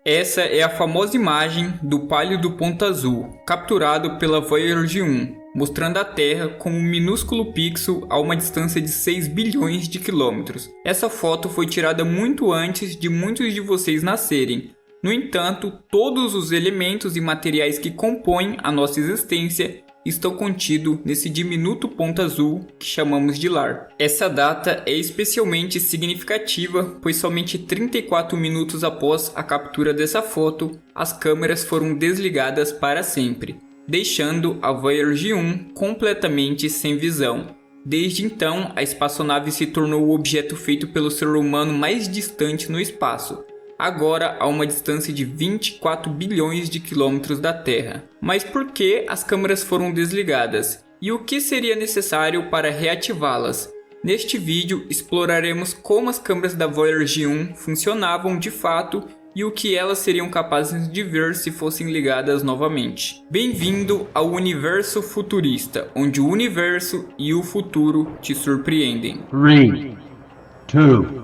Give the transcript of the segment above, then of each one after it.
Essa é a famosa imagem do Pálido Ponto Azul, capturado pela Voyager 1, mostrando a Terra como um minúsculo pixel a uma distância de 6 bilhões de quilômetros. Essa foto foi tirada muito antes de muitos de vocês nascerem. No entanto, todos os elementos e materiais que compõem a nossa existência estão contidos nesse diminuto ponto azul que chamamos de lar. Essa data é especialmente significativa, pois somente 34 minutos após a captura dessa foto, as câmeras foram desligadas para sempre, deixando a Voyager 1 completamente sem visão. Desde então, a espaçonave se tornou o objeto feito pelo ser humano mais distante no espaço, agora a uma distância de 24 bilhões de quilômetros da Terra. Mas por que as câmeras foram desligadas? E o que seria necessário para reativá-las? Neste vídeo exploraremos como as câmeras da Voyager 1 funcionavam de fato e o que elas seriam capazes de ver se fossem ligadas novamente. Bem-vindo ao Universo Futurista, onde o universo e o futuro te surpreendem. 3, 2,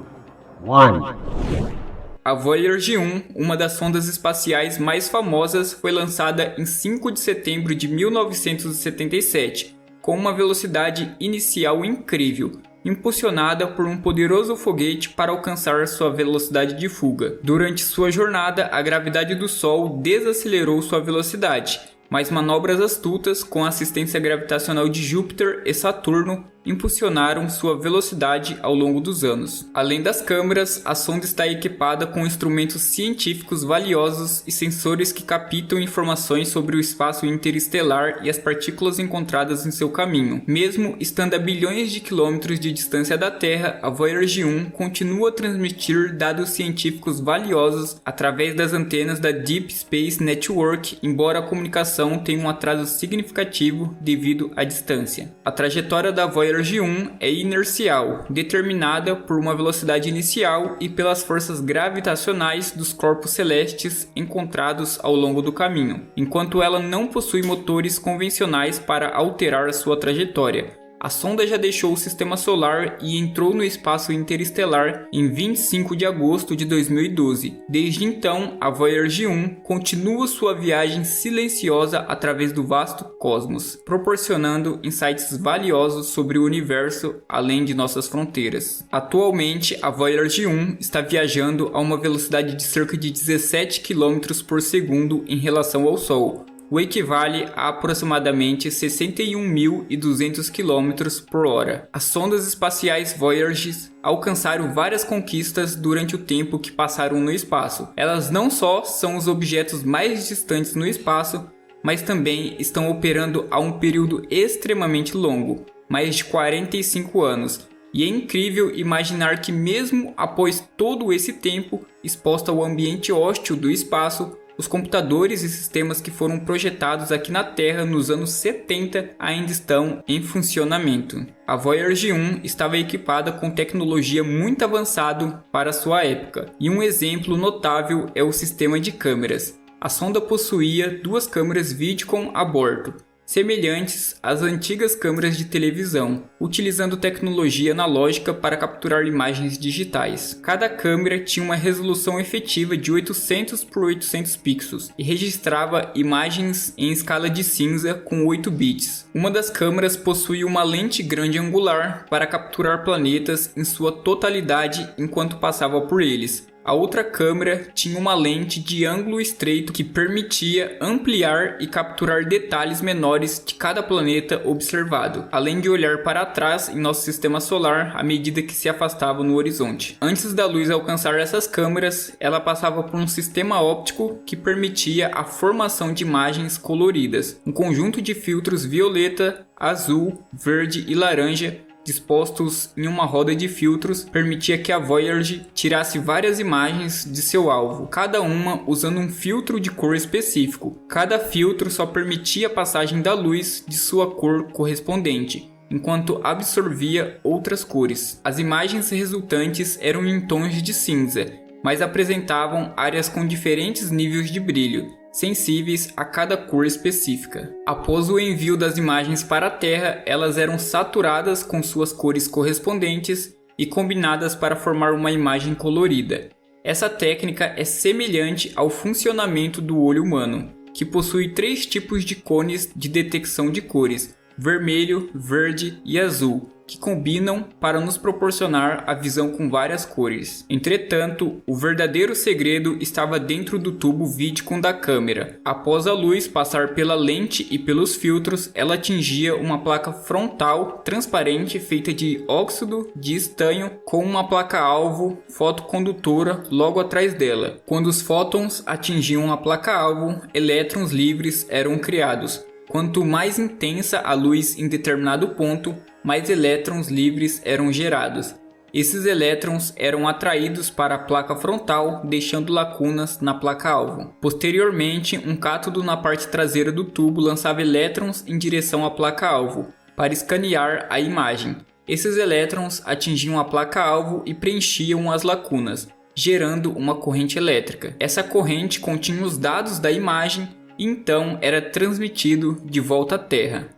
1. A Voyager 1, uma das sondas espaciais mais famosas, foi lançada em 5 de setembro de 1977, com uma velocidade inicial incrível, impulsionada por um poderoso foguete para alcançar sua velocidade de fuga. Durante sua jornada, a gravidade do Sol desacelerou sua velocidade, mas manobras astutas com a assistência gravitacional de Júpiter e Saturno impulsionaram sua velocidade ao longo dos anos. Além das câmeras, a sonda está equipada com instrumentos científicos valiosos e sensores que captam informações sobre o espaço interestelar e as partículas encontradas em seu caminho. Mesmo estando a bilhões de quilômetros de distância da Terra, a Voyager 1 continua a transmitir dados científicos valiosos através das antenas da Deep Space Network, embora a comunicação tenha um atraso significativo devido à distância. A trajetória da Voyager 1 é inercial, determinada por uma velocidade inicial e pelas forças gravitacionais dos corpos celestes encontrados ao longo do caminho, enquanto ela não possui motores convencionais para alterar sua trajetória. A sonda já deixou o Sistema Solar e entrou no espaço interestelar em 25 de agosto de 2012. Desde então, a Voyager 1 continua sua viagem silenciosa através do vasto cosmos, proporcionando insights valiosos sobre o universo além de nossas fronteiras. Atualmente, a Voyager 1 está viajando a uma velocidade de cerca de 17 km por segundo em relação ao Sol, o equivale a aproximadamente 61.200 km por hora. As sondas espaciais Voyager alcançaram várias conquistas durante o tempo que passaram no espaço. Elas não só são os objetos mais distantes no espaço, mas também estão operando há um período extremamente longo, mais de 45 anos. E é incrível imaginar que mesmo após todo esse tempo exposto ao ambiente hostil do espaço, os computadores e sistemas que foram projetados aqui na Terra nos anos 70 ainda estão em funcionamento. A Voyager 1 estava equipada com tecnologia muito avançada para sua época, e um exemplo notável é o sistema de câmeras. A sonda possuía 2 câmeras Vidcon a bordo, semelhantes às antigas câmeras de televisão, utilizando tecnologia analógica para capturar imagens digitais. Cada câmera tinha uma resolução efetiva de 800 por 800 pixels e registrava imagens em escala de cinza com 8 bits. Uma das câmeras possuía uma lente grande angular para capturar planetas em sua totalidade enquanto passava por eles. A outra câmera tinha uma lente de ângulo estreito que permitia ampliar e capturar detalhes menores de cada planeta observado, além de olhar para trás em nosso sistema solar à medida que se afastava no horizonte. Antes da luz alcançar essas câmeras, ela passava por um sistema óptico que permitia a formação de imagens coloridas. Um conjunto de filtros violeta, azul, verde e laranja dispostos em uma roda de filtros, permitia que a Voyager tirasse várias imagens de seu alvo, cada uma usando um filtro de cor específico. Cada filtro só permitia a passagem da luz de sua cor correspondente, enquanto absorvia outras cores. As imagens resultantes eram em tons de cinza, mas apresentavam áreas com diferentes níveis de brilho, sensíveis a cada cor específica. Após o envio das imagens para a Terra, elas eram saturadas com suas cores correspondentes e combinadas para formar uma imagem colorida. Essa técnica é semelhante ao funcionamento do olho humano, que possui 3 tipos de cones de detecção de cores: vermelho, verde e azul, que combinam para nos proporcionar a visão com várias cores. Entretanto, o verdadeiro segredo estava dentro do tubo Vidicon da câmera. Após a luz passar pela lente e pelos filtros, ela atingia uma placa frontal transparente feita de óxido de estanho com uma placa-alvo fotocondutora logo atrás dela. Quando os fótons atingiam a placa-alvo, elétrons livres eram criados. Quanto mais intensa a luz em determinado ponto, mais elétrons livres eram gerados. Esses elétrons eram atraídos para a placa frontal, deixando lacunas na placa-alvo. Posteriormente, um cátodo na parte traseira do tubo lançava elétrons em direção à placa-alvo, para escanear a imagem. Esses elétrons atingiam a placa-alvo e preenchiam as lacunas, gerando uma corrente elétrica. Essa corrente continha os dados da imagem e então era transmitido de volta à Terra.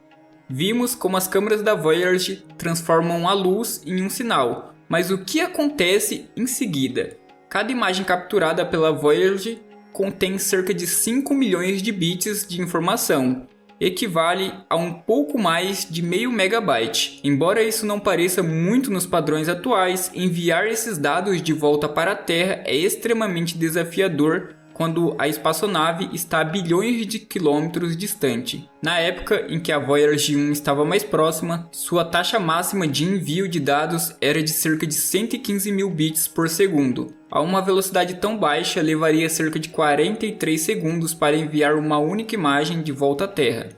Vimos como as câmeras da Voyager transformam a luz em um sinal, mas o que acontece em seguida? Cada imagem capturada pela Voyager contém cerca de 5 milhões de bits de informação, equivale a um pouco mais de meio megabyte. Embora isso não pareça muito nos padrões atuais, enviar esses dados de volta para a Terra é extremamente desafiador quando a espaçonave está a bilhões de quilômetros distante. Na época em que a Voyager 1 estava mais próxima, sua taxa máxima de envio de dados era de cerca de 115 mil bits por segundo. A uma velocidade tão baixa, levaria cerca de 43 segundos para enviar uma única imagem de volta à Terra.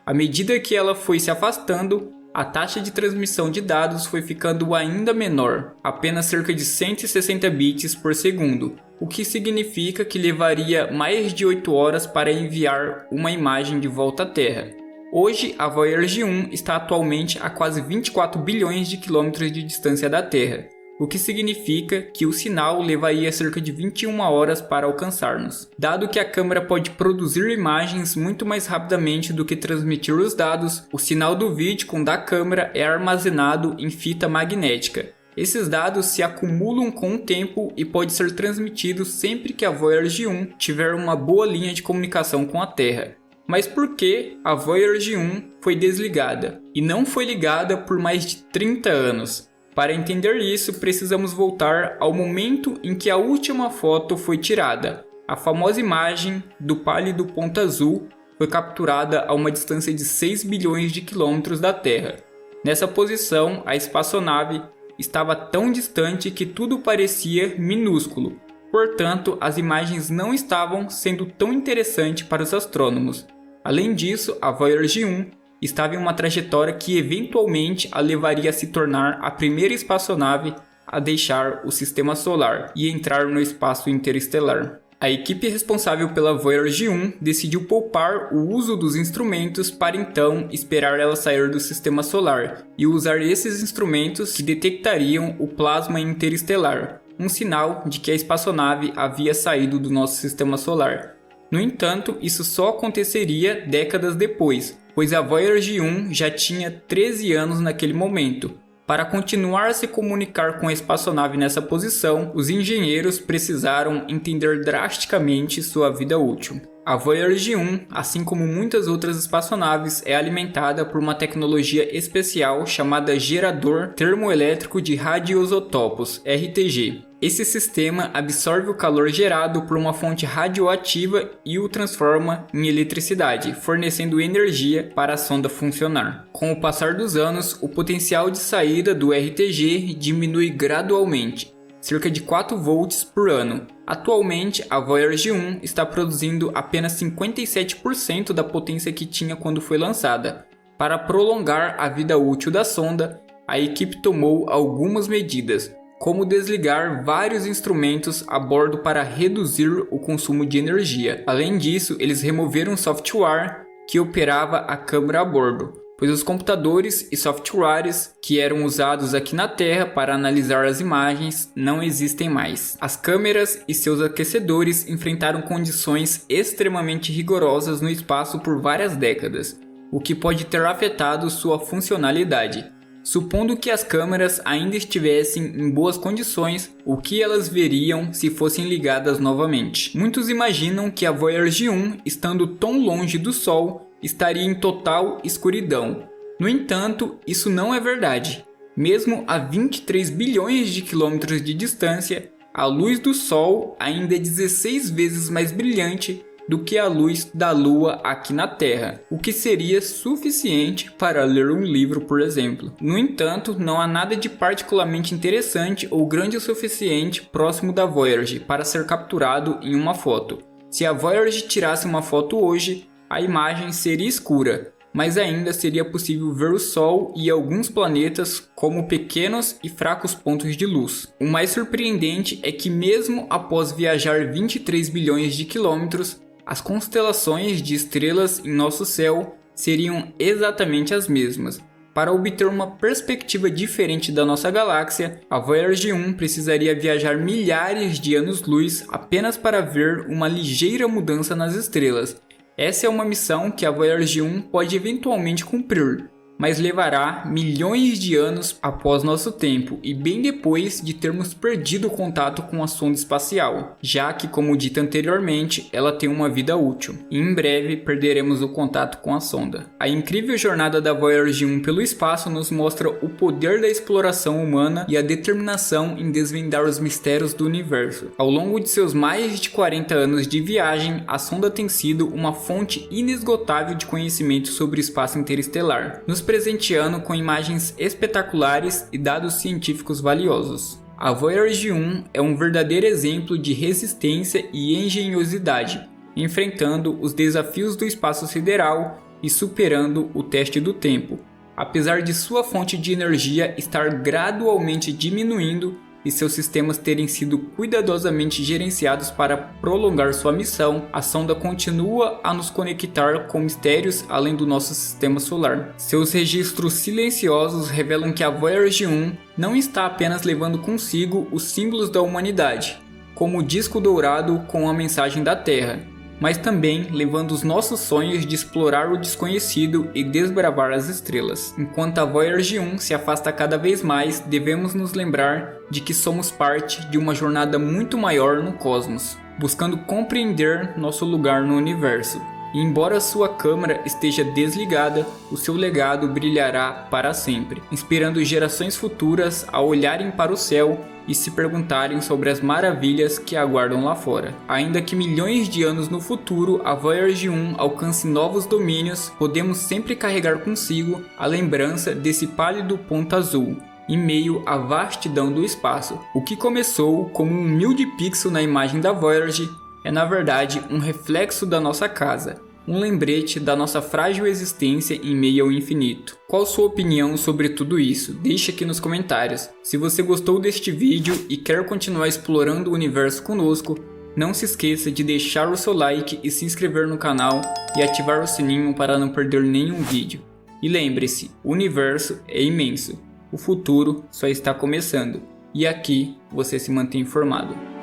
À medida que ela foi se afastando, a taxa de transmissão de dados foi ficando ainda menor, apenas cerca de 160 bits por segundo, o que significa que levaria mais de 8 horas para enviar uma imagem de volta à Terra. Hoje, a Voyager 1 está atualmente a quase 24 bilhões de quilômetros de distância da Terra, o que significa que o sinal levaria cerca de 21 horas para alcançar-nos. Dado que a câmera pode produzir imagens muito mais rapidamente do que transmitir os dados, o sinal do Vidicon da câmera é armazenado em fita magnética. Esses dados se acumulam com o tempo e pode ser transmitido sempre que a Voyager 1 tiver uma boa linha de comunicação com a Terra. Mas por que a Voyager 1 foi desligada e não foi ligada por mais de 30 anos? Para entender isso, precisamos voltar ao momento em que a última foto foi tirada. A famosa imagem do pálido ponto azul foi capturada a uma distância de 6 bilhões de quilômetros da Terra. Nessa posição, a espaçonave estava tão distante que tudo parecia minúsculo. Portanto, as imagens não estavam sendo tão interessantes para os astrônomos. Além disso, a Voyager 1 estava em uma trajetória que eventualmente a levaria a se tornar a primeira espaçonave a deixar o sistema solar e entrar no espaço interestelar. A equipe responsável pela Voyager 1 decidiu poupar o uso dos instrumentos para então esperar ela sair do sistema solar e usar esses instrumentos que detectariam o plasma interestelar, um sinal de que a espaçonave havia saído do nosso sistema solar. No entanto, isso só aconteceria décadas depois, pois a Voyager 1 já tinha 13 anos naquele momento. Para continuar a se comunicar com a espaçonave nessa posição, os engenheiros precisaram entender drasticamente sua vida útil. A Voyager 1, assim como muitas outras espaçonaves, é alimentada por uma tecnologia especial chamada Gerador Termoelétrico de Radioisótopos, RTG. Esse sistema absorve o calor gerado por uma fonte radioativa e o transforma em eletricidade, fornecendo energia para a sonda funcionar. Com o passar dos anos, o potencial de saída do RTG diminui gradualmente, cerca de 4 volts por ano. Atualmente, a Voyager 1 está produzindo apenas 57% da potência que tinha quando foi lançada. Para prolongar a vida útil da sonda, a equipe tomou algumas medidas, como desligar vários instrumentos a bordo para reduzir o consumo de energia. Além disso, eles removeram o software que operava a câmera a bordo, pois os computadores e softwares que eram usados aqui na Terra para analisar as imagens não existem mais. As câmeras e seus aquecedores enfrentaram condições extremamente rigorosas no espaço por várias décadas, o que pode ter afetado sua funcionalidade. Supondo que as câmeras ainda estivessem em boas condições, o que elas veriam se fossem ligadas novamente? Muitos imaginam que a Voyager 1, estando tão longe do Sol, estaria em total escuridão. No entanto, isso não é verdade. Mesmo a 23 bilhões de quilômetros de distância, a luz do Sol ainda é 16 vezes mais brilhante do que a luz da Lua aqui na Terra, o que seria suficiente para ler um livro, por exemplo. No entanto, não há nada de particularmente interessante ou grande o suficiente próximo da Voyager para ser capturado em uma foto. Se a Voyager tirasse uma foto hoje, a imagem seria escura, mas ainda seria possível ver o Sol e alguns planetas como pequenos e fracos pontos de luz. O mais surpreendente é que mesmo após viajar 23 bilhões de quilômetros, as constelações de estrelas em nosso céu seriam exatamente as mesmas. Para obter uma perspectiva diferente da nossa galáxia, a Voyager 1 precisaria viajar milhares de anos-luz apenas para ver uma ligeira mudança nas estrelas. Essa é uma missão que a Voyager 1 pode eventualmente cumprir, mas levará milhões de anos após nosso tempo e bem depois de termos perdido o contato com a sonda espacial, já que, como dito anteriormente, ela tem uma vida útil. E em breve perderemos o contato com a sonda. A incrível jornada da Voyager 1 pelo espaço nos mostra o poder da exploração humana e a determinação em desvendar os mistérios do universo. Ao longo de seus mais de 40 anos de viagem, a sonda tem sido uma fonte inesgotável de conhecimento sobre o espaço interestelar, nos presenteando com imagens espetaculares e dados científicos valiosos. A Voyager 1 é um verdadeiro exemplo de resistência e engenhosidade, enfrentando os desafios do espaço sideral e superando o teste do tempo. Apesar de sua fonte de energia estar gradualmente diminuindo e seus sistemas terem sido cuidadosamente gerenciados para prolongar sua missão, a sonda continua a nos conectar com mistérios além do nosso sistema solar. Seus registros silenciosos revelam que a Voyager 1 não está apenas levando consigo os símbolos da humanidade, como o disco dourado com a mensagem da Terra, mas também levando os nossos sonhos de explorar o desconhecido e desbravar as estrelas. Enquanto a Voyager 1 se afasta cada vez mais, devemos nos lembrar de que somos parte de uma jornada muito maior no cosmos, buscando compreender nosso lugar no universo. E embora sua câmera esteja desligada, o seu legado brilhará para sempre, inspirando gerações futuras a olharem para o céu e se perguntarem sobre as maravilhas que aguardam lá fora. Ainda que milhões de anos no futuro a Voyager 1 alcance novos domínios, podemos sempre carregar consigo a lembrança desse pálido ponto azul, em meio à vastidão do espaço. O que começou como um humilde pixel na imagem da Voyager é na verdade um reflexo da nossa casa, um lembrete da nossa frágil existência em meio ao infinito. Qual sua opinião sobre tudo isso? Deixe aqui nos comentários. Se você gostou deste vídeo e quer continuar explorando o universo conosco, não se esqueça de deixar o seu like e se inscrever no canal e ativar o sininho para não perder nenhum vídeo. E lembre-se, o universo é imenso, o futuro só está começando, e aqui você se mantém informado.